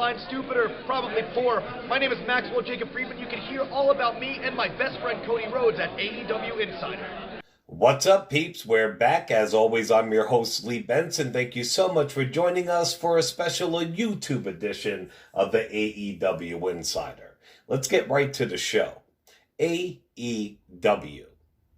blind, stupid, or probably poor. My name is Maxwell Jacob Friedman. You can hear all about me and my best friend Cody Rhodes at AEW Insider. What's up, peeps? We're back. As always, I'm your host, Lee Benson. Thank you so much for joining us for a special YouTube edition of the AEW Insider. Let's get right to the show. AEW.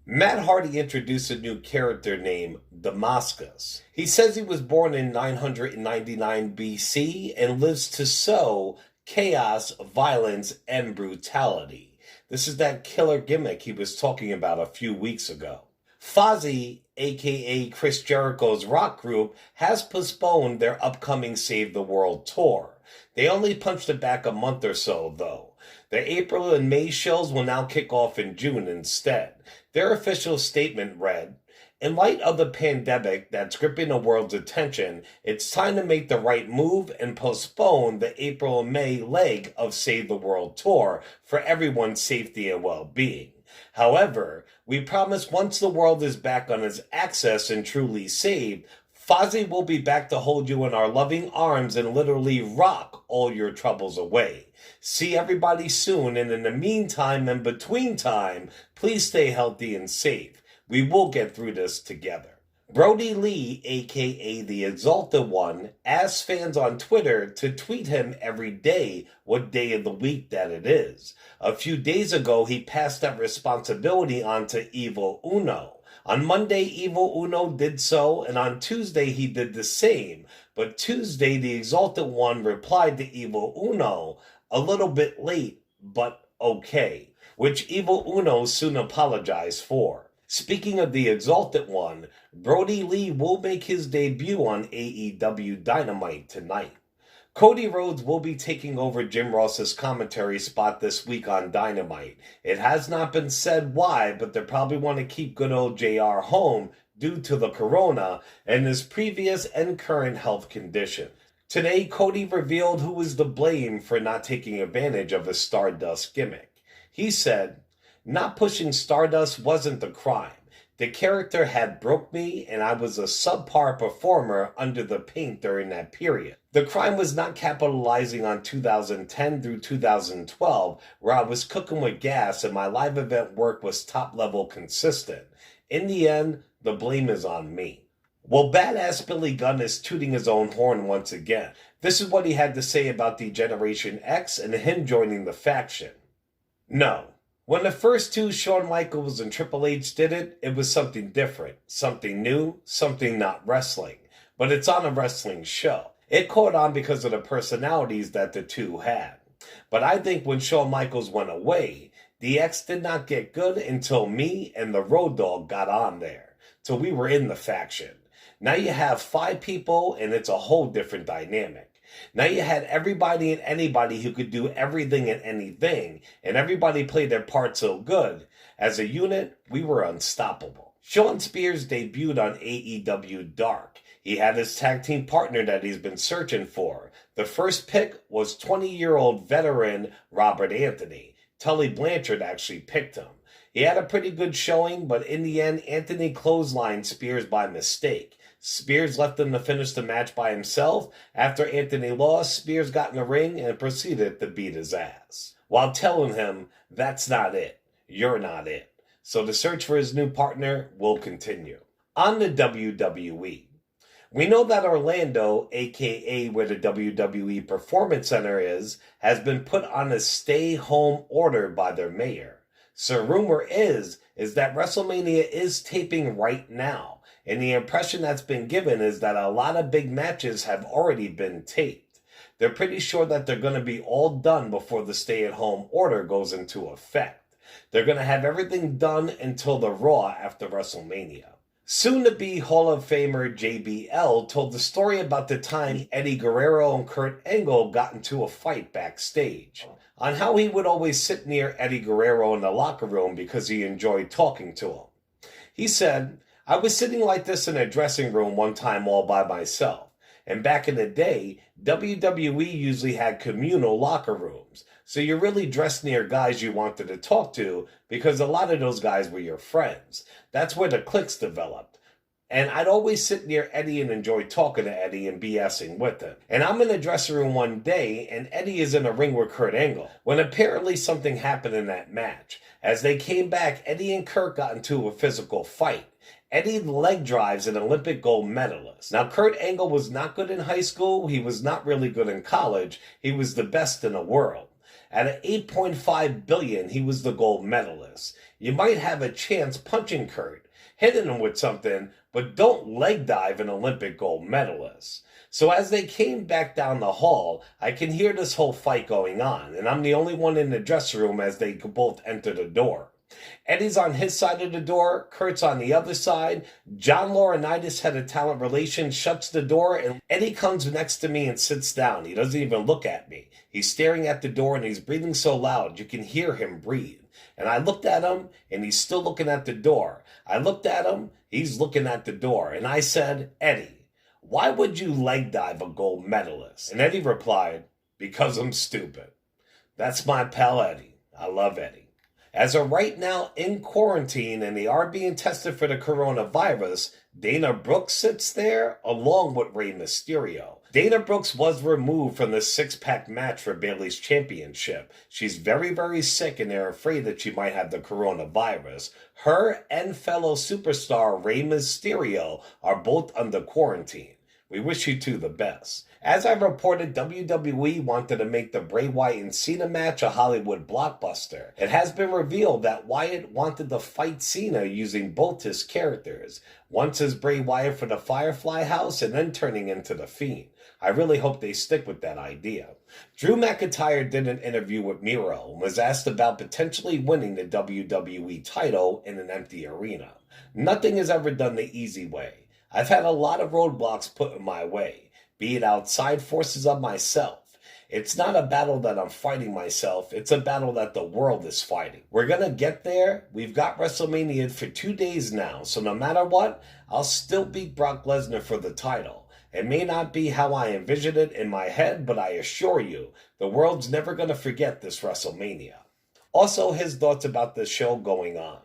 Matt Hardy introduced a new character named Damascus. He says he was born in 999 BC and lives to sow chaos, violence, and brutality. This is that killer gimmick he was talking about a few weeks ago. Fozzy, aka Chris Jericho's rock group, has postponed their upcoming Save the World tour. They only punched it back a month or so, though. Their April and May shows will now kick off in June instead. Their official statement read, "In light of the pandemic that's gripping the world's attention, it's time to make the right move and postpone the April and May leg of Save the World tour for everyone's safety and well-being. However, we promise once the world is back on its axis and truly saved, Fozzy will be back to hold you in our loving arms and literally rock all your troubles away. See everybody soon, and in the meantime and between time, please stay healthy and safe. We will get through this together." Brody Lee, aka the Exalted One, asks fans on Twitter to tweet him every day what day of the week that it is. A few days ago, he passed that responsibility on to Evil Uno. On Monday, Evil Uno did so, and on Tuesday he did the same. But Tuesday, the Exalted One replied to Evil Uno, "A little bit late, but okay," which Evil Uno soon apologized for. Speaking of the Exalted One, Brody Lee will make his debut on AEW Dynamite tonight. Cody Rhodes will be taking over Jim Ross's commentary spot this week on Dynamite. It has not been said why, but they probably want to keep good old JR home due to the corona and his previous and current health condition. Today, Cody revealed who was to blame for not taking advantage of his Stardust gimmick. He said, "Not pushing Stardust wasn't the crime. The character had broke me, and I was a subpar performer under the paint during that period. The crime was not capitalizing on 2010 through 2012, where I was cooking with gas and my live event work was top-level consistent. In the end, the blame is on me." Well, badass Billy Gunn is tooting his own horn once again. This is what he had to say about the Generation X and him joining the faction. "No. When the first two, Shawn Michaels and Triple H, did it, it was something different, something new, something not wrestling. But it's on a wrestling show. It caught on because of the personalities that the two had. But I think when Shawn Michaels went away, the X did not get good until me and the Road Dogg got on there, till we were in the faction. Now you have 5 people, and it's a whole different dynamic. Now you had everybody and anybody who could do everything and anything, and everybody played their part so good. As a unit, we were unstoppable." Shawn Spears debuted on AEW Dark. He had his tag team partner that he's been searching for. The first pick was 20-year-old veteran Robert Anthony. Tully Blanchard actually picked him. He had a pretty good showing, but in the end, Anthony clotheslined Spears by mistake. Spears left him to finish the match by himself. After Anthony lost, Spears got in the ring and proceeded to beat his ass, while telling him, "That's not it. You're not it." So the search for his new partner will continue. On the WWE. We know that Orlando, aka where the WWE Performance Center is, has been put on a stay-home order by their mayor. So rumor is that WrestleMania is taping right now. And the impression that's been given is that a lot of big matches have already been taped. They're pretty sure that they're going to be all done before the stay-at-home order goes into effect. They're going to have everything done until the Raw after WrestleMania. Soon-to-be Hall of Famer JBL told the story about the time Eddie Guerrero and Kurt Angle got into a fight backstage, on how he would always sit near Eddie Guerrero in the locker room because he enjoyed talking to him. He said, "I was sitting like this in a dressing room one time all by myself. And back in the day, WWE usually had communal locker rooms. So you really dressed near guys you wanted to talk to because a lot of those guys were your friends. That's where the cliques developed. And I'd always sit near Eddie and enjoy talking to Eddie and BSing with him. And I'm in the dressing room one day, and Eddie is in a ring with Kurt Angle, when apparently something happened in that match. As they came back, Eddie and Kurt got into a physical fight. Eddie leg drives an Olympic gold medalist. Now, Kurt Angle was not good in high school. He was not really good in college. He was the best in the world. At an $8.5 billion, he was the gold medalist. You might have a chance punching Kurt, hitting him with something, but don't leg dive an Olympic gold medalist. So as they came back down the hall, I can hear this whole fight going on, and I'm the only one in the dressing room as they both enter the door. Eddie's on his side of the door, Kurt's on the other side. John Laurinaitis, head of talent relations, shuts the door, and Eddie comes next to me and sits down. He doesn't even look at me. He's staring at the door, and he's breathing so loud you can hear him breathe. And I looked at him, and he's still looking at the door. I looked at him, he's looking at the door. And I said, Eddie, why would you leg dive a gold medalist? And Eddie replied, because I'm stupid. That's my pal Eddie. I love Eddie. As of right now in quarantine and they are being tested for the coronavirus, Dana Brooks sits there along with Rey Mysterio. Dana Brooks was removed from the six-pack match for Bayley's championship. She's very, very sick and they're afraid that she might have the coronavirus. Her and fellow superstar Rey Mysterio are both under quarantine. We wish you two the best. As I reported, WWE wanted to make the Bray Wyatt and Cena match a Hollywood blockbuster. It has been revealed that Wyatt wanted to fight Cena using both his characters. Once as Bray Wyatt for the Firefly House and then turning into The Fiend. I really hope they stick with that idea. Drew McIntyre did an interview with Miro and was asked about potentially winning the WWE title in an empty arena. Nothing is ever done the easy way. I've had a lot of roadblocks put in my way, be it outside forces of myself. It's not a battle that I'm fighting myself, it's a battle that the world is fighting. We're gonna get there. We've got Wrestlemania for 2 days now, so no matter what, I'll still beat Brock Lesnar for the title. It may not be how I envisioned it in my head, but I assure you, the world's never gonna forget this WrestleMania. Also, his thoughts about the show going on.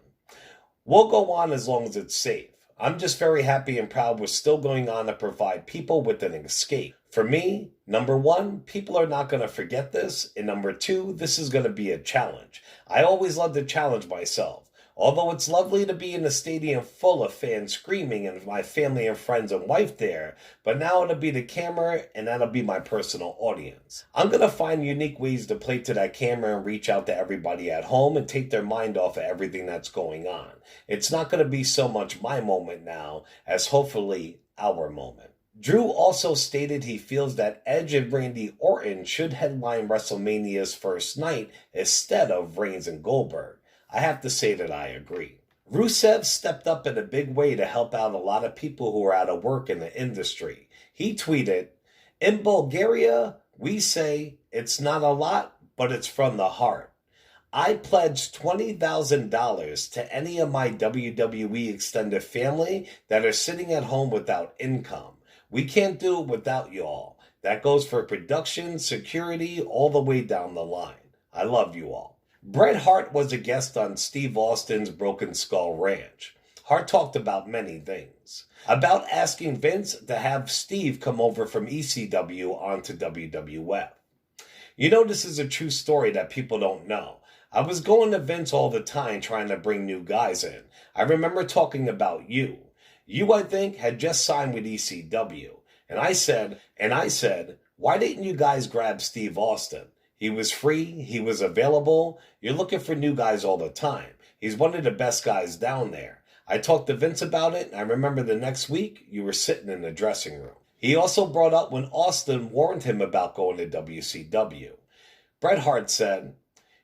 We'll go on as long as it's safe. I'm just very happy and proud we're still going on to provide people with an escape. For me, number one, people are not going to forget this. And number two, this is going to be a challenge. I always love to challenge myself. Although it's lovely to be in a stadium full of fans screaming and my family and friends and wife there, but now it'll be the camera and that'll be my personal audience. I'm going to find unique ways to play to that camera and reach out to everybody at home and take their mind off of everything that's going on. It's not going to be so much my moment now as hopefully our moment. Drew also stated he feels that Edge and Randy Orton should headline WrestleMania's first night instead of Reigns and Goldberg. I have to say that I agree. Rusev stepped up in a big way to help out a lot of people who are out of work in the industry. He tweeted, "In Bulgaria, we say it's not a lot, but it's from the heart. I pledged $20,000 to any of my WWE extended family that are sitting at home without income. We can't do it without y'all. That goes for production, security, all the way down the line. I love you all." Bret Hart was a guest on Steve Austin's Broken Skull Ranch. Hart talked about many things. About asking Vince to have Steve come over from ECW onto WWF. You know, this is a true story that people don't know. I was going to Vince all the time trying to bring new guys in. I remember talking about you. You, I think, had just signed with ECW. And I said, why didn't you guys grab Steve Austin? He was free. He was available. You're looking for new guys all the time. He's one of the best guys down there. I talked to Vince about it, and I remember the next week, you were sitting in the dressing room. He also brought up when Austin warned him about going to WCW. Bret Hart said,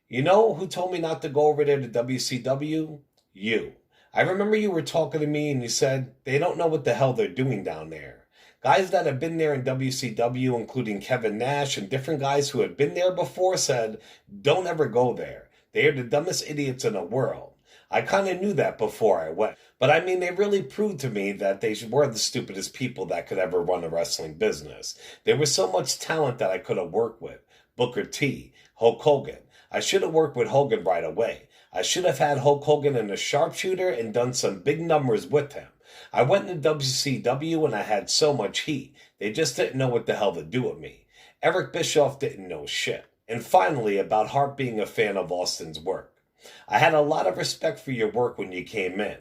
"You know who told me not to go over there to WCW? You. I remember you were talking to me and you said, they don't know what the hell they're doing down there. Guys that have been there in WCW, including Kevin Nash and different guys who had been there before, said, don't ever go there. They are the dumbest idiots in the world. I kind of knew that before I went. But I mean, they really proved to me that they were the stupidest people that could ever run a wrestling business. There was so much talent that I could have worked with. Booker T, Hulk Hogan. I should have worked with Hogan right away. I should have had Hulk Hogan in a sharpshooter and done some big numbers with him. I went into WCW and I had so much heat. They just didn't know what the hell to do with me. Eric Bishoff didn't know shit. And finally, about Hart being a fan of Austin's work. I had a lot of respect for your work when you came in.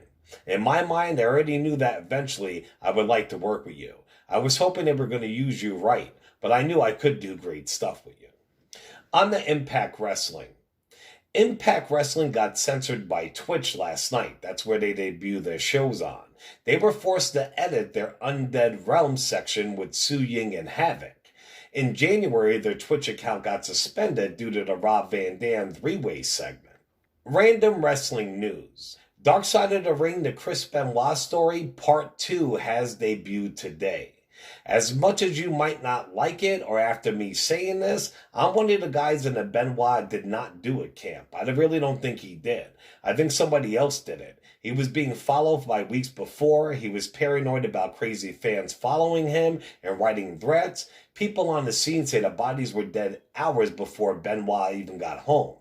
In my mind, I already knew that eventually I would like to work with you. I was hoping they were going to use you right, but I knew I could do great stuff with you. On the Impact Wrestling. Impact Wrestling got censored by Twitch last night. That's where they debut their shows on. They were forced to edit their Undead Realm section with Su Ying and Havoc. In January, their Twitch account got suspended due to the Rob Van Dam three-way segment. Random wrestling news. Dark Side of the Ring, the Chris Benoit story, Part 2 has debuted today. As much as you might not like it, or after me saying this, I'm one of the guys in the Benoit did not do it camp. I really don't think he did. I think somebody else did it. He was being followed by weeks before. He was paranoid about crazy fans following him and writing threats. People on the scene say the bodies were dead hours before Benoit even got home.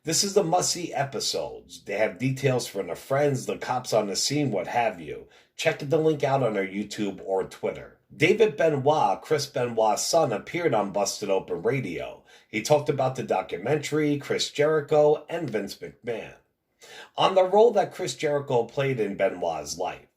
This is the must-see episodes. They have details from the friends, the cops on the scene, what have you. Check the link out on our YouTube or Twitter. David Benoit, Chris Benoit's son, appeared on Busted Open Radio. He talked about the documentary, Chris Jericho, and Vince McMahon. On the role that Chris Jericho played in Benoit's life.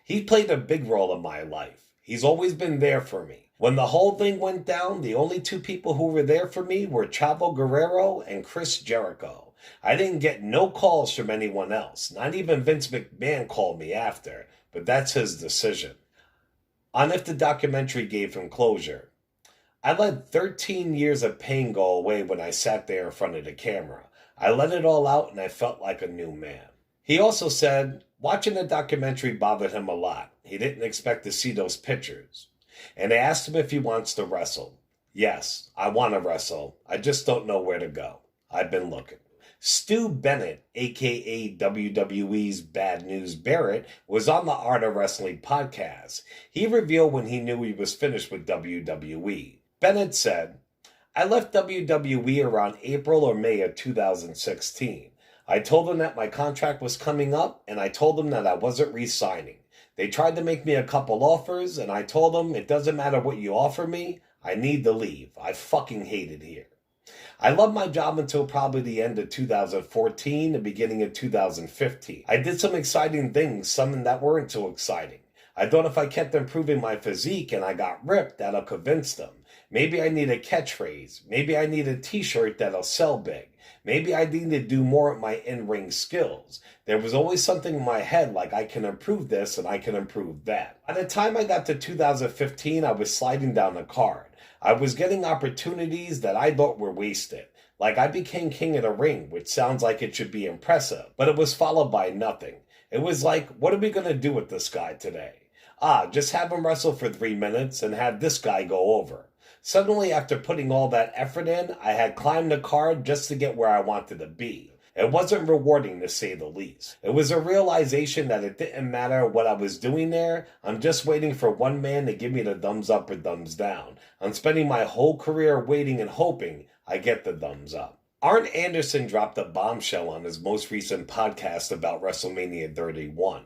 He played a big role in my life. He's always been there for me. When the whole thing went down, the only two people who were there for me were Chavo Guerrero and Chris Jericho. I didn't get no calls from anyone else. Not even Vince McMahon called me after, but that's his decision. On if the documentary gave him closure. I let 13 years of pain go away when I sat there in front of the camera. I let it all out and I felt like a new man. He also said, watching the documentary bothered him a lot. He didn't expect to see those pictures. And I asked him if he wants to wrestle. Yes, I want to wrestle. I just don't know where to go. I've been looking. Stu Bennett, a.k.a. WWE's Bad News Barrett, was on the Art of Wrestling podcast. He revealed when he knew he was finished with WWE. Bennett said, I left WWE around April or May of 2016. I told them that my contract was coming up, and I told them that I wasn't re-signing. They tried to make me a couple offers, and I told them it doesn't matter what you offer me, I need to leave. I fucking hate it here. I loved my job until probably the end of 2014, the beginning of 2015. I did some exciting things, some that weren't so exciting. I thought if I kept improving my physique and I got ripped, that'll convince them. Maybe I need a catchphrase. Maybe I need a t-shirt that'll sell big. Maybe I need to do more of my in-ring skills. There was always something in my head like I can improve this and I can improve that. By the time I got to 2015, I was sliding down the card. I was getting opportunities that I thought were wasted. Like I became king of the ring, which sounds like it should be impressive, but it was followed by nothing. It was like, what are we going to do with this guy today? Just have him wrestle for 3 minutes and have this guy go over. Suddenly, after putting all that effort in, I had climbed the card just to get where I wanted to be. It wasn't rewarding, to say the least. It was a realization that it didn't matter what I was doing there. I'm just waiting for one man to give me the thumbs up or thumbs down. I'm spending my whole career waiting and hoping I get the thumbs up. Arn Anderson dropped a bombshell on his most recent podcast about WrestleMania 31.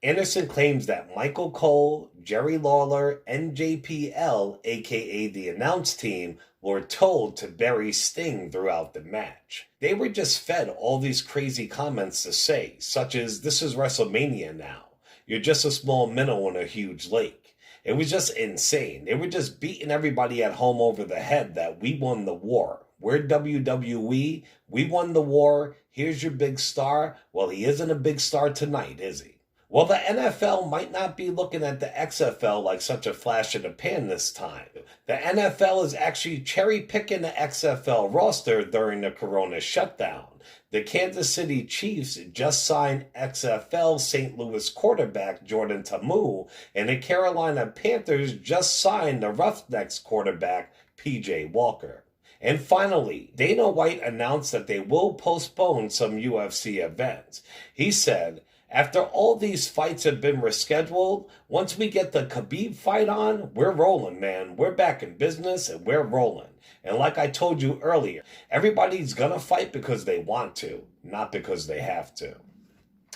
Anderson claims that Michael Cole, Jerry Lawler, and JPL, aka the announce team, were told to bury Sting throughout the match. They were just fed all these crazy comments to say, such as, this is WrestleMania now. You're just a small minnow in a huge lake. It was just insane. They were just beating everybody at home over the head that we won the war. We're WWE. We won the war. Here's your big star. Well, he isn't a big star tonight, is he? Well, the NFL might not be looking at the XFL like such a flash in the pan this time. The NFL is actually cherry-picking the XFL roster during the Corona shutdown. The Kansas City Chiefs just signed XFL St. Louis quarterback Jordan Ta'amu, and the Carolina Panthers just signed the Roughnecks quarterback P.J. Walker. And finally, Dana White announced that they will postpone some UFC events. He said, after all these fights have been rescheduled, once we get the Khabib fight on, we're rolling, man. We're back in business and we're rolling. And like I told you earlier, everybody's gonna fight because they want to, not because they have to.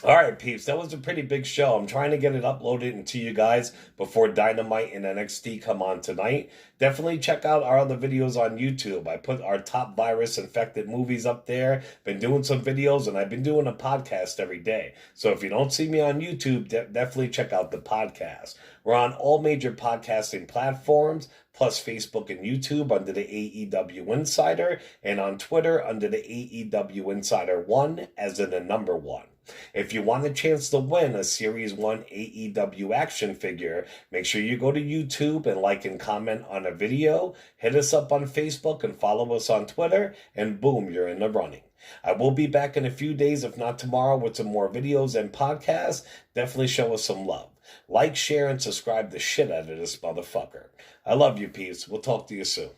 All right, peeps, that was a pretty big show. I'm trying to get it uploaded into you guys before Dynamite and NXT come on tonight. Definitely check out our other videos on YouTube. I put our top virus-infected movies up there. Been doing some videos, and I've been doing a podcast every day. So if you don't see me on YouTube, definitely check out the podcast. We're on all major podcasting platforms, plus Facebook and YouTube under the AEW Insider, and on Twitter under the AEW Insider 1, as in the number 1. If you want a chance to win a Series 1 AEW action figure, make sure you go to YouTube and like and comment on a video, hit us up on Facebook and follow us on Twitter, and boom, you're in the running. I will be back in a few days, if not tomorrow, with some more videos and podcasts. Definitely show us some love. Like, share, and subscribe the shit out of this motherfucker. I love you, peeps. We'll talk to you soon.